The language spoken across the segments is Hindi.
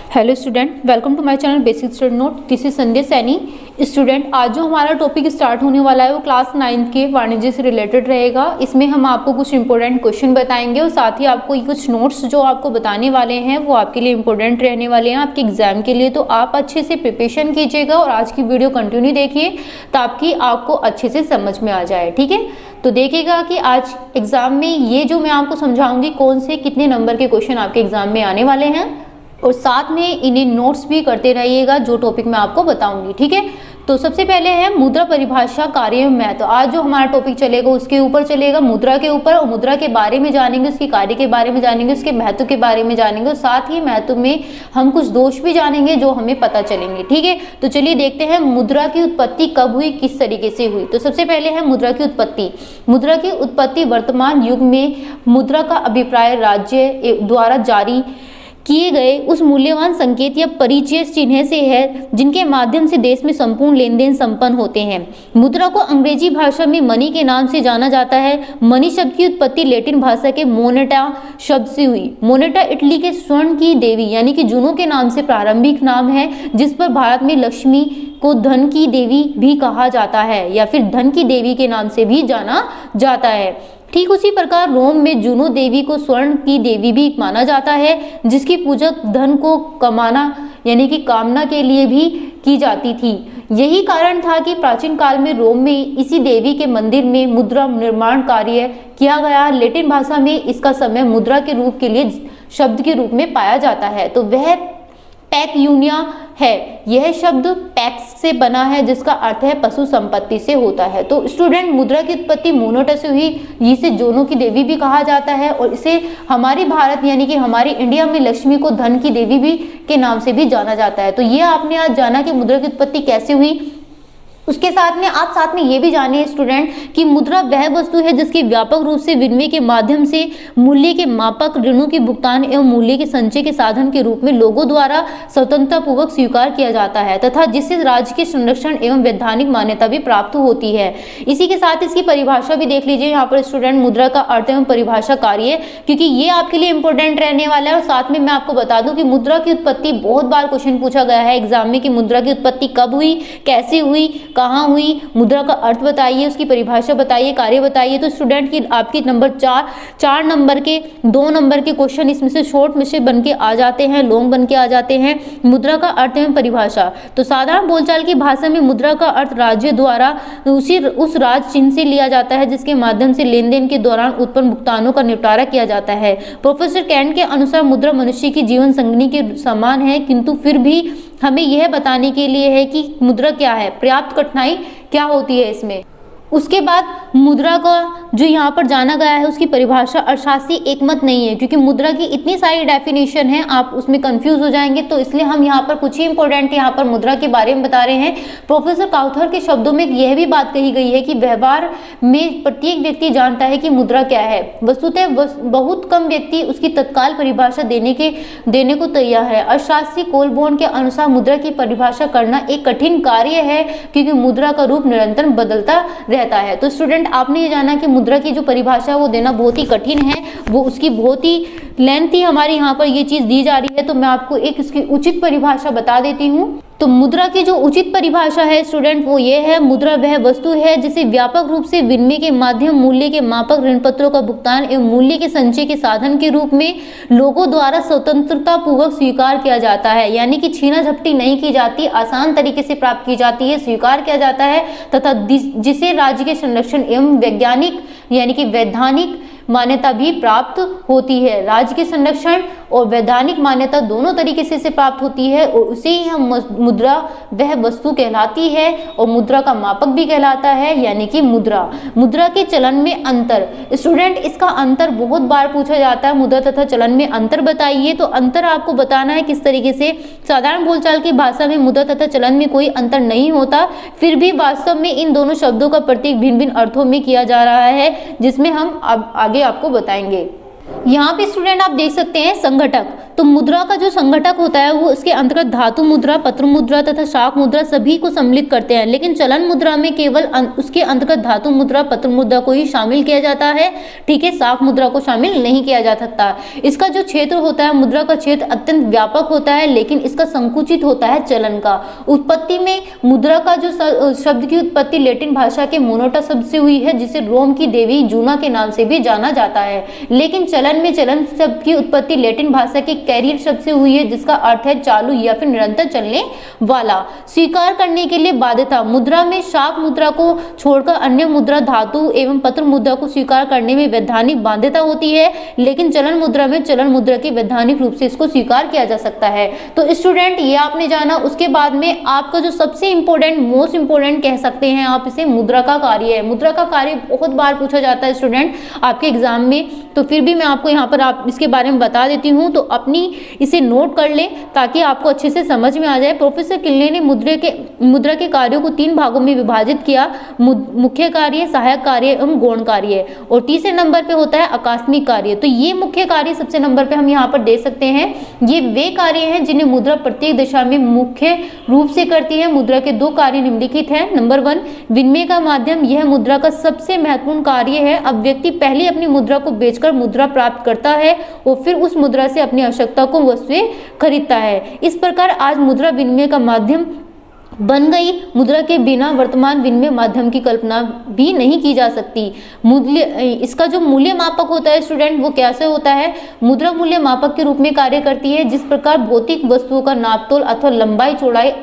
Hello student, welcome to my channel basic study note. This is Sandhya Saini. Student, आज जो हमारा टॉपिक स्टार्ट होने वाला है वो क्लास 9th के वाणिज्य से रिलेटेड रहेगा। इसमें हम आपको कुछ इंपॉर्टेंट क्वेश्चन बताएंगे और साथ ही आपको कुछ नोट्स जो आपको बताने वाले हैं वो आपके लिए इंपॉर्टेंट रहने वाले हैं आपके एग्जाम के लिए। तो आप अच्छे से प्रिपरेशन कीजिएगा और आज की वीडियो कंटिन्यू देखिए ताकि आपको अच्छे से समझ में आ जाए। ठीक है, तो देखिएगा कि आज एग्जाम में ये जो मैं आपको समझाऊंगी कौन से कितने नंबर के क्वेश्चन आपके एग्जाम में आने वाले हैं, और साथ में इन्हें नोट्स भी करते रहिएगा जो टॉपिक मैं आपको बताऊंगी। ठीक है, तो सबसे पहले है मुद्रा परिभाषा, कार्य एवं महत्व। आज जो हमारा टॉपिक चलेगा उसके ऊपर चलेगा, मुद्रा के ऊपर, और मुद्रा के बारे में जानेंगे, उसके कार्य के बारे में जानेंगे, उसके महत्व के बारे में जानेंगे, और साथ ही महत्व में हम कुछ दोष भी जानेंगे जो हमें पता चलेंगे। ठीक है, तो चलिए देखते हैं मुद्रा की उत्पत्ति कब हुई, किस तरीके से हुई। तो सबसे पहले है मुद्रा की उत्पत्ति। मुद्रा की उत्पत्ति वर्तमान युग में मुद्रा का अभिप्राय राज्य द्वारा जारी किए गए उस मूल्यवान संकेत या परिचय चिन्ह से है जिनके माध्यम से देश में संपूर्ण लेन देन संपन्न होते हैं। मुद्रा को अंग्रेजी भाषा में मनी के नाम से जाना जाता है। मनी शब्द की उत्पत्ति लैटिन भाषा के मोनेटा शब्द से हुई। मोनेटा इटली के स्वर्ण की देवी यानी कि जूनो के नाम से प्रारंभिक नाम है, जिस पर भारत में लक्ष्मी को धन की देवी भी कहा जाता है या फिर धन की देवी के नाम से भी जाना जाता है। ठीक उसी प्रकार रोम में जूनो देवी को स्वर्ण की देवी भी माना जाता है, जिसकी पूजा धन को कमाना यानी कि कामना के लिए भी की जाती थी। यही कारण था कि प्राचीन काल में रोम में इसी देवी के मंदिर में मुद्रा निर्माण कार्य किया गया। लैटिन भाषा में इसका समय मुद्रा के रूप के लिए शब्द के रूप में पाया जाता है, तो वह पैक्यूनिया है। यह शब्द पैक्स से बना है जिसका अर्थ है पशु संपत्ति से होता है। तो स्टूडेंट, मुद्रा की उत्पत्ति मोनेटा से हुई, जिसे जोनो की देवी भी कहा जाता है, और इसे हमारे भारत यानी कि हमारे इंडिया में लक्ष्मी को धन की देवी भी के नाम से भी जाना जाता है। तो ये आपने आज जाना कि मुद्रा की उत्पत्ति कैसे हुई। उसके साथ में आप साथ में ये भी जानिए स्टूडेंट कि मुद्रा वह वस्तु है जिसके व्यापक रूप से विनिमय के माध्यम से मूल्य के मापक, ऋणों के भुगतान एवं मूल्य के संचय के साधन के रूप में लोगों द्वारा स्वतंत्रता पूर्वक स्वीकार किया जाता है तथा जिससे राज्य के संरक्षण एवं वैधानिक मान्यता भी प्राप्त होती है। इसी के साथ इसकी परिभाषा भी देख लीजिए यहाँ पर स्टूडेंट, मुद्रा का अर्थ एवं परिभाषा कार्य, क्योंकि ये आपके लिए इंपॉर्टेंट रहने वाला है। और साथ में मैं आपको बता दूं कि मुद्रा की उत्पत्ति बहुत बार क्वेश्चन पूछा गया है एग्जाम में कि मुद्रा की उत्पत्ति कब हुई, कैसे हुई, कहाँ हुई, मुद्रा का अर्थ बताइए, उसकी परिभाषा बताइए, कार्य बताइए। तो स्टूडेंट की आपकी नंबर 4 नंबर के 2 नंबर के क्वेश्चन इसमें से शॉर्ट में से बन के आ जाते हैं, लॉन्ग बन के आ जाते हैं। मुद्रा का अर्थ एवं परिभाषा, तो साधारण बोलचाल की भाषा में मुद्रा का अर्थ राज्य द्वारा उस राज चिन्ह से लिया जाता है जिसके माध्यम से लेन देन के दौरान उत्पन्न भुगतानों का निपटारा किया जाता है। प्रोफेसर कैंट के अनुसार मुद्रा मनुष्य की जीवन संगिनी के समान है, किंतु फिर भी हमें यह बताने के लिए है कि मुद्रा क्या है, पर्याप्त कठिनाई क्या होती है इसमें। उसके बाद मुद्रा का जो यहाँ पर जाना गया है उसकी परिभाषा अर्थशास्त्री एकमत नहीं है, क्योंकि मुद्रा की इतनी सारी डेफिनेशन है आप उसमें कंफ्यूज हो जाएंगे। तो इसलिए हम यहाँ पर कुछ ही इंपॉर्टेंट यहाँ पर मुद्रा के बारे में बता रहे हैं। प्रोफेसर काउथर के शब्दों में यह भी बात कही गई है कि व्यवहार में प्रत्येक व्यक्ति जानता है कि मुद्रा क्या है, वस्तुतः बहुत कम व्यक्ति उसकी तत्काल परिभाषा देने को तैयार है। अर्थशास्त्री कोलबोर्न के अनुसार मुद्रा की परिभाषा करना एक कठिन कार्य है क्योंकि मुद्रा का रूप निरंतर बदलता रहता है। तो स्टूडेंट, आपने ये जाना कि मुद्रा की जो परिभाषा है वो देना बहुत ही कठिन है, वो उसकी बहुत ही लेंथी हमारी यहाँ पर ये चीज दी जा रही है। तो मैं आपको एक इसकी उचित परिभाषा बता देती हूँ। तो मुद्रा की जो उचित परिभाषा है स्टूडेंट वो ये है, मुद्रा वह वस्तु है जिसे व्यापक रूप से विनिमय के माध्यम, मूल्य के मापक, ऋण पत्रों का भुगतान एवं मूल्य के संचय के साधन के रूप में लोगों द्वारा स्वतंत्रता पूर्वक स्वीकार किया जाता है, यानी कि छीना झपटी नहीं की जाती, आसान तरीके से प्राप्त की जाती है, स्वीकार किया जाता है, तथा जिसे राज्य के संरक्षण एवं वैज्ञानिक यानी कि वैधानिक मान्यता भी प्राप्त होती है। राज्य के संरक्षण और वैधानिक मान्यता दोनों तरीके से प्राप्त होती है, और उसे ही हम मुद्रा वह वस्तु कहलाती है, और मुद्रा का मापक भी कहलाता है यानी कि मुद्रा के चलन में अंतर। स्टूडेंट, इसका अंतर बहुत बार पूछा जाता है, मुद्रा तथा चलन में अंतर बताइए। तो अंतर आपको बताना है किस तरीके से। साधारण बोलचाल की भाषा में मुद्रा तथा चलन में कोई अंतर नहीं होता, फिर भी वास्तव में इन दोनों शब्दों का प्रतीक भिन्न भिन्न अर्थों में किया जा रहा है, जिसमें हम आगे आपको बताएंगे। यहाँ पे स्टूडेंट आप देख सकते हैं संघटक। तो मुद्रा का जो संघटक होता है वो इसके अंतर्गत धातु मुद्रा, पत्र मुद्रा तथा शाक मुद्रा सभी को सम्मिलित करते हैं, लेकिन चलन मुद्रा में केवल उसके अंतर्गत धातु मुद्रा, पत्र मुद्रा को ही शामिल किया जाता है, ठीक है, शाक मुद्रा को शामिल नहीं किया जा सकता। इसका जो क्षेत्र होता है, मुद्रा का क्षेत्र अत्यंत व्यापक होता है, लेकिन इसका संकुचित होता है चलन का। उत्पत्ति में मुद्रा का जो शब्द की उत्पत्ति लैटिन भाषा के मोनोटा शब्द से हुई है, जिसे रोम की देवी जूना के नाम से भी जाना जाता है। लेकिन चलन में चलन शब्द की उत्पत्ति लैटिन भाषा के कैरियर शब्द से हुई है, जिसका अर्थ है चालू या फिर निरंतर चलने वाला। स्वीकार करने के लिए बाध्यता, मुद्रा में शाक मुद्रा को छोड़कर अन्य मुद्रा, धातु एवं पत्र मुद्रा को स्वीकार करने में वैधानिक बाध्यता होती है, लेकिन चलन मुद्रा में चलन मुद्रा की वैधानिक रूप से इसको स्वीकार किया जा सकता है। तो स्टूडेंट ये आपने जाना। उसके बाद में आपका जो सबसे इंपॉर्टेंट, मोस्ट इंपॉर्टेंट कह सकते हैं आप इसे, मुद्रा का कार्य है। मुद्रा का कार्य बहुत बार पूछा जाता है स्टूडेंट आपके एग्जाम में, तो फिर भी मैं आपको यहाँ पर आप इसके बारे में बता देती हूँ, तो अपनी इसे नोट कर ले ताकि आपको अच्छे से समझ में आ जाए। प्रोफेसर किल्ले ने मुद्रा के कार्यों को 3 भागों में विभाजित किया, मुख्य कार्य, सहायक कार्य एवं गौण कार्य, और तीसरे नंबर पे होता है आकस्मिक कार्य। तो ये मुख्य कार्य सबसे नंबर पे हम यहाँ पर दे सकते हैं। ये वे कार्य हैं जिन्हें मुद्रा प्रत्येक दिशा में मुख्य रूप से करती है। मुद्रा के 2 कार्य निम्नलिखित हैं। नंबर 1, विनिमय का माध्यम, यह मुद्रा का सबसे महत्वपूर्ण कार्य है। अब व्यक्ति पहले अपनी मुद्रा को बेचकर मुद्रा प्राप्त करता है और फिर उस मुद्रा से अपनी आवश्यकता को वस्तुएं खरीदता है। इस प्रकार आज मुद्रा विनिमय का माध्यम बन गई। मुद्रा के बिना वर्तमान विनिमय माध्यम की कल्पना भी नहीं की जा सकती। मूल्य, इसका जो मूल्य मापक होता है स्टूडेंट, वो कैसे होता है? मुद्रा मूल्य मापक के रूप में कार्य करती है। जिस प्रकार भौतिक वस्तुओं का नापतोल अथवा लंबाई चौड़ाई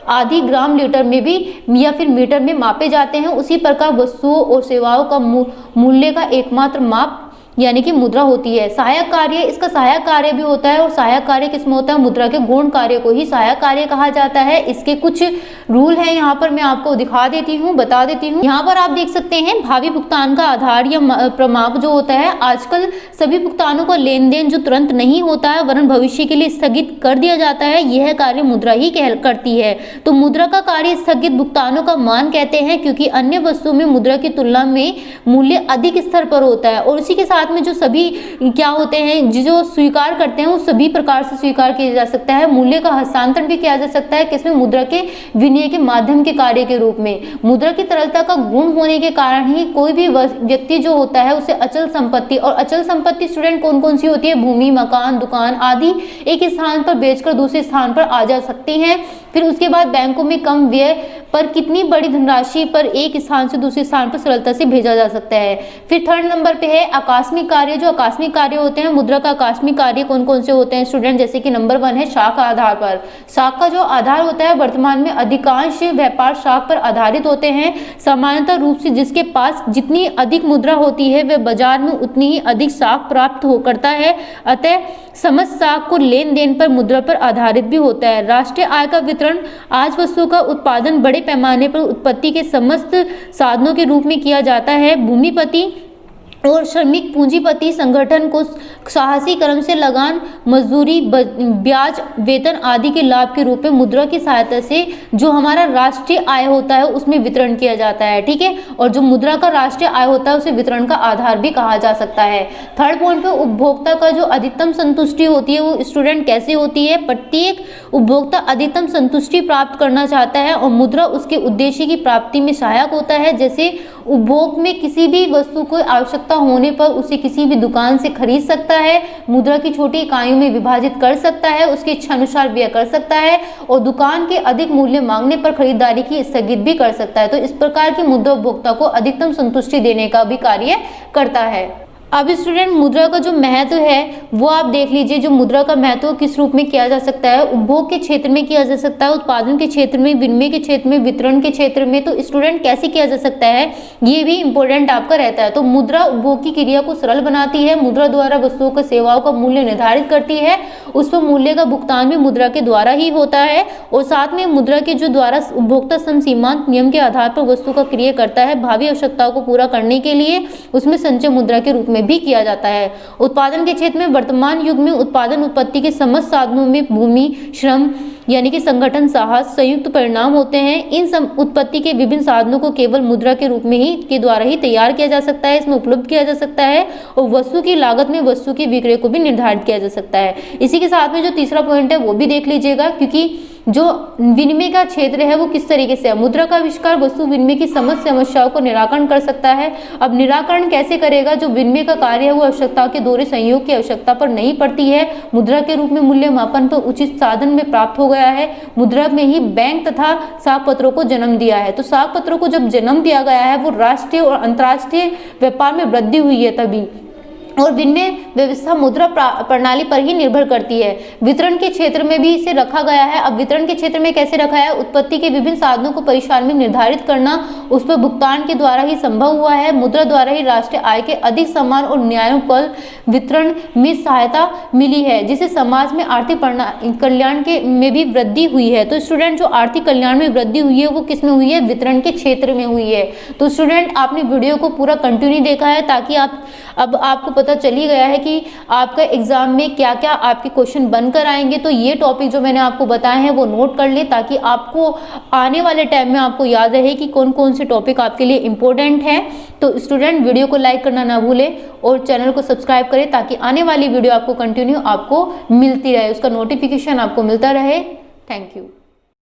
आदि ग्राम, लीटर में भी या फिर मीटर में मापे जाते हैं, उसी प्रकार वस्तुओं और सेवाओं का मूल्य का एकमात्र माप यानी कि मुद्रा होती है। सहायक कार्य, इसका सहायक कार्य भी होता है, और सहायक कार्य किसमें होता है? मुद्रा के गौण कार्य को ही सहायक कार्य कहा जाता है। इसके कुछ रूल हैं, यहाँ पर मैं आपको दिखा देती हूँ, बता देती हूँ। यहाँ पर आप देख सकते हैं भावी भुगतान का आधार या प्रमाप जो होता है, आजकल सभी भुगतानों का लेन देन जो तुरंत नहीं होता है वरन भविष्य के लिए स्थगित कर दिया जाता है, यह कार्य मुद्रा ही करती है। तो मुद्रा का कार्य स्थगित भुगतानों का मान कहते हैं, क्योंकि अन्य वस्तुओं में मुद्रा की तुलना में मूल्य अधिक स्तर पर होता है, और इसी के साथ में जो सभी क्या होते हैं जो स्वीकार करते हैं, वो सभी प्रकार से स्वीकार किया जा सकता है। मूल्य का हस्तांतरण भी किया जा सकता है, किसमें? मुद्रा के विनिमय के माध्यम के कार्य के रूप में। मुद्रा की तरलता का गुण होने के कारण ही कोई भी व्यक्ति जो होता है उसे अचल संपत्ति, और अचल संपत्ति स्टूडेंट कौन कौन सी होती है? भूमि, मकान, दुकान आदि एक स्थान पर बेचकर दूसरे स्थान पर आ जा सकती हैं। फिर उसके बाद बैंकों में कम व्यय पर कितनी बड़ी धनराशि पर एक स्थान से दूसरे स्थान पर सरलता से भेजा जा सकता है। फिर 3rd नंबर पे है आकस्मिक कार्य। जो आकस्मिक कार्य होते हैं, मुद्रा का आकस्मिक कार्य कौन कौन से होते हैं स्टूडेंट? जैसे कि नंबर 1 है शाख आधार पर। शाख का जो आधार होता है, वर्तमान में अधिकांश व्यापार शाख पर आधारित होते हैं। सामान्यतः रूप से जिसके पास जितनी अधिक मुद्रा होती है वह बाजार में उतनी ही अधिक शाख प्राप्त करता है। अतः समस्त शाख को लेन देन पर मुद्रा पर आधारित भी होता है। राष्ट्रीय आय का वितरण, आज वस्तुओं का उत्पादन बड़े पैमाने पर उत्पत्ति के समस्त साधनों के रूप में किया जाता है। भूमिपति और श्रमिक पूंजीपति संगठन को साहसी कर्म से लगान, मजदूरी, ब्याज, वेतन आदि के लाभ के रूप में मुद्रा की सहायता से जो हमारा राष्ट्रीय आय होता है उसमें वितरण किया जाता है, ठीक है। और जो मुद्रा का राष्ट्रीय आय होता है उसे वितरण का आधार भी कहा जा सकता है। 3rd पॉइंट पे उपभोक्ता का जो अधिकतम संतुष्टि होती है वो स्टूडेंट कैसे होती है? प्रत्येक उपभोक्ता अधिकतम संतुष्टि प्राप्त करना चाहता है और मुद्रा उसके उद्देश्य की प्राप्ति में सहायक होता है। जैसे उपभोग में किसी भी वस्तु को आवश्यकता होने पर उसे किसी भी दुकान से खरीद सकता है, मुद्रा की छोटी इकाइयों में विभाजित कर सकता है, उसके इच्छा अनुसार व्यय कर सकता है और दुकान के अधिक मूल्य मांगने पर खरीदारी की स्थगित भी कर सकता है। तो इस प्रकार की मुद्रा उपभोक्ता को अधिकतम संतुष्टि देने का भी कार्य करता है। अब स्टूडेंट मुद्रा का जो महत्व है वो आप देख लीजिए। जो मुद्रा का महत्व किस रूप में किया जा सकता है? उपभोग के क्षेत्र में किया जा सकता है, उत्पादन के क्षेत्र में, विनिमय के क्षेत्र में, वितरण के क्षेत्र में। तो स्टूडेंट कैसे किया जा सकता है ये भी इंपॉर्टेंट आपका रहता है। तो मुद्रा उपभोग की क्रिया को सरल बनाती है। मुद्रा द्वारा वस्तुओं का सेवाओं का मूल्य निर्धारित करती है, उस पर मूल्य का भुगतान भी मुद्रा के द्वारा ही होता है। और साथ में मुद्रा के जो द्वारा उपभोक्ता सम सीमांत नियम के आधार पर वस्तु का क्रय करता है भावी आवश्यकताओं को पूरा करने के लिए, उसमें संचय मुद्रा के रूप में भी किया जाता है। उत्पादन के क्षेत्र में वर्तमान युग में उत्पादन उत्पत्ति के समस्त साधनों में भूमि, श्रम यानी कि संगठन, साहस, संयुक्त परिणाम होते हैं। इन उत्पत्ति के विभिन्न साधनों को केवल मुद्रा के रूप में ही के द्वारा ही तैयार किया जा सकता है, इसमें उपलब्ध किया जा सकता है, और वस्तु की लागत में वस्तु के विक्रय को भी निर्धारित किया जा सकता है। इसी के साथ में जो तीसरा पॉइंट है वो भी देख लीजिएगा, क्योंकि जो विनिमय का क्षेत्र है वो किस तरीके से है। मुद्रा का आविष्कार वस्तु विनिमय की समस्याओं को निराकरण कर सकता है। अब निराकरण कैसे करेगा? जो विनिमय का कार्य है वो आवश्यकता के दोहरे संयोग की आवश्यकता पर नहीं पड़ती है, मुद्रा के रूप में मूल्य मापन पर उचित साधन में प्राप्त हो गया है। मुद्रा में ही बैंक तथा साख पत्रों को जन्म दिया है। तो साख पत्रों को जब जन्म दिया गया है वो राष्ट्रीय और अंतर्राष्ट्रीय व्यापार में वृद्धि हुई है तभी, और विनिमय व्यवस्था मुद्रा प्रणाली पर ही निर्भर करती है। वितरण के क्षेत्र में भी इसे रखा गया है। अब वितरण के क्षेत्र में कैसे रखा है? उत्पत्ति के विभिन्न साधनों को परिसार में निर्धारित करना, उस पर भुगतान के द्वारा ही संभव हुआ है। मुद्रा द्वारा ही राष्ट्रीय आय के अधिक समान और न्यायोपल वितरण में सहायता मिली है, जिससे समाज में आर्थिक कल्याण के में भी वृद्धि हुई है। तो स्टूडेंट, जो आर्थिक कल्याण में वृद्धि हुई है वो किस में हुई है? वितरण के क्षेत्र में हुई है। तो स्टूडेंट, आपने वीडियो को पूरा कंटिन्यू देखा है ताकि अब आपको पता चल ही गया है कि आपका एग्जाम में क्या क्या आपके क्वेश्चन बनकर आएंगे। तो ये टॉपिक जो मैंने आपको बताए हैं वो नोट कर ले, ताकि आपको आने वाले टाइम में आपको याद रहे कि कौन कौन से टॉपिक आपके लिए इंपॉर्टेंट हैं। तो स्टूडेंट, वीडियो को लाइक करना ना भूलें और चैनल को सब्सक्राइब करें, ताकि आने वाली वीडियो आपको कंटिन्यू आपको मिलती रहे, उसका नोटिफिकेशन आपको मिलता रहे। Thank you.